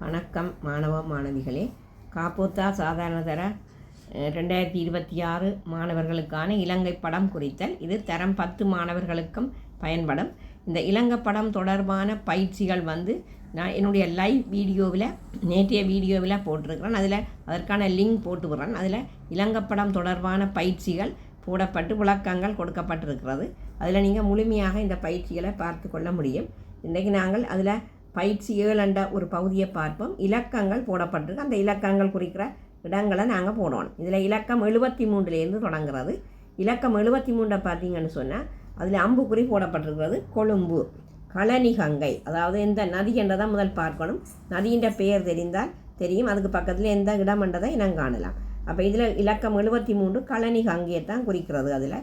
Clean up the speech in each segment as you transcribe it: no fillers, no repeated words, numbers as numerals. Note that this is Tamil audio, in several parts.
வணக்கம் மாணவ மாணவிகளே. காப்போத்தா சாதாரணதர 2026 மாணவர்களுக்கான இலங்கை படம் குறித்தல். இது தரம் 10 மாணவர்களுக்கும் பயன்படும். இந்த இலங்கை படம் தொடர்பான பயிற்சிகள் நான் என்னுடைய லைவ் வீடியோவில் நேற்றைய வீடியோவில் போட்டிருக்கிறேன். அதற்கான லிங்க் போட்டு விடுறேன். அதில் இலங்கை படம் தொடர்பான பயிற்சிகள் போடப்பட்டு விளக்கங்கள் கொடுக்கப்பட்டிருக்கிறது. அதில் நீங்கள் முழுமையாக இந்த பயிற்சிகளை பார்த்து கொள்ள முடியும். இன்றைக்கு நாங்கள் அதில் பயிற்சி 7 என்ற ஒரு பகுதியை பார்ப்போம். இலக்கங்கள் போடப்பட்டிருக்கு. அந்த இலக்கங்கள் குறிக்கிற இடங்களை நாங்கள் போடணும். இதில் இலக்கம் 73 தொடங்குறது. இலக்கம் 73 பார்த்தீங்கன்னு சொன்னால் அதில் அம்புக்குறி போடப்பட்டிருக்கிறது. கொழும்பு, களனிகங்கை, அதாவது எந்த நதி என்றதை முதல் பார்க்கணும். நதியின் பெயர் தெரிந்தால் தெரியும். அதுக்கு பக்கத்தில் எந்த இடம் என்றதை இனம் காணலாம். அப்போ இதில் இலக்கம் 73 களனிகங்கையை தான் குறிக்கிறது. அதில்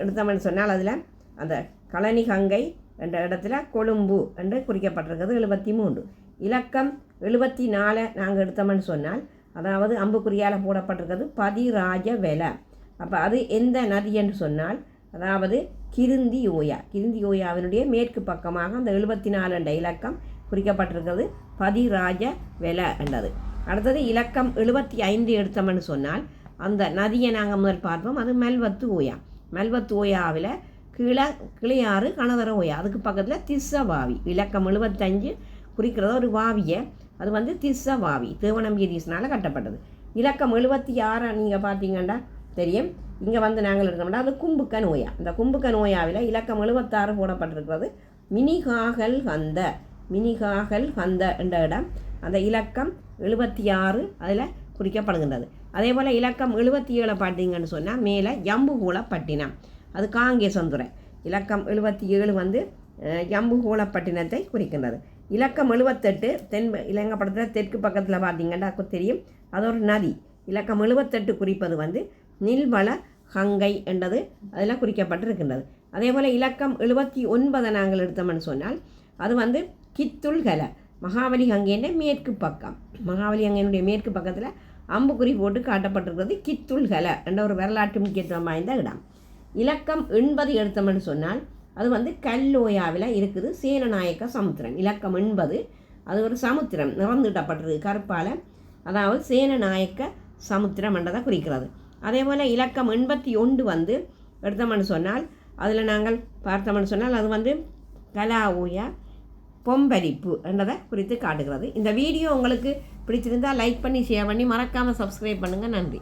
எடுத்தோம்னு சொன்னால் அதில் அந்த களனிகங்கை என்ற இடத்துல கொழும்பு என்று குறிக்கப்பட்டிருக்கிறது. 73. இலக்கம் 74 நாங்கள் எடுத்தோம்னு சொன்னால் அதாவது அம்புக்குறியால் போடப்பட்டிருக்கிறது பதிராஜவெல. அப்போ அது எந்த நதி என்று சொன்னால் அதாவது கிருந்தியோயாவினுடைய மேற்கு பக்கமாக அந்த 74 என்ற இலக்கம் குறிக்கப்பட்டிருக்கிறது பதிராஜவெல என்றது. அடுத்தது இலக்கம் 75 எடுத்தோம்னு சொன்னால் அந்த நதியை நாங்கள் முதல் பார்ப்போம். அது மெல்வத்து ஓயாவில் கிளியாறு கணதர ஓயா, அதுக்கு பக்கத்தில் திஸ்ஸவாவி. இலக்கம் 75 குறிக்கிறத ஒரு வாவியை, அது திஸ்ஸவாவி தேவனம்பீதீஸ்னால் கட்டப்பட்டது. இலக்கம் 76 நீங்கள் பார்த்தீங்கன்னா தெரியும். இங்கே நாங்கள் எடுத்தோம்னா அது கும்புக்கன் ஓயா. இந்த கும்புக்கன் ஓயாவில் இலக்கம் 76 போடப்பட்டிருக்கிறது மினிகாகல் ஹந்த என்ற இடம். அந்த இலக்கம் 76 அதில் குறிக்கப்படுகின்றது. அதே போல் இலக்கம் 77 பார்த்தீங்கன்னு சொன்னால் மேலே ஜம்புகூலப்பட்டினம், அது காங்கேசந்துறை. இலக்கம் 77 ஜம்புகூலப்பட்டினத்தை குறிக்கின்றது. இலக்கம் 78 இலங்கை படத்தில் தெற்கு பக்கத்தில் பார்த்தீங்கன்னா தெரியும், அது ஒரு நதி. இலக்கம் 78 குறிப்பது நில்வள கங்கை என்றது அதில் குறிக்கப்பட்டிருக்கின்றது. அதே போல் இலக்கம் 79 நாங்கள் எடுத்தோம்னு சொன்னால் அது கித்துல்கல மகாபலி கங்கையின் மேற்கு பக்கம். மகாபலி கங்கையினுடைய மேற்கு பக்கத்தில் அம்புக்குறி போட்டு காட்டப்பட்டிருக்கிறது கித்துல்கல என்ற ஒரு வரலாற்று முக்கியத்துவம் வாய்ந்த இடம். இலக்கம் 80 எடுத்தோம்னு சொன்னால் அது கல்லோயாவில் இருக்குது சேனநாயக்க சமுத்திரம். இலக்கம் 80 அது ஒரு சமுத்திரம் நிறந்துட்டப்பட்டிருக்கு கருப்பால், அதாவது சேனநாயக்க சமுத்திரம் என்றதை குறிக்கிறது. அதே போல் இலக்கம் 81 எடுத்தோம்னு சொன்னால் அதில் நாங்கள் பார்த்தோம்னு சொன்னால் அது கலாஓயா பொம்பரிப்பு என்றதை குறித்து காட்டுகிறது. இந்த வீடியோ உங்களுக்கு பிடிச்சிருந்தால் லைக் பண்ணி ஷேர் பண்ணி மறக்காமல் சப்ஸ்கிரைப் பண்ணுங்கள். நன்றி.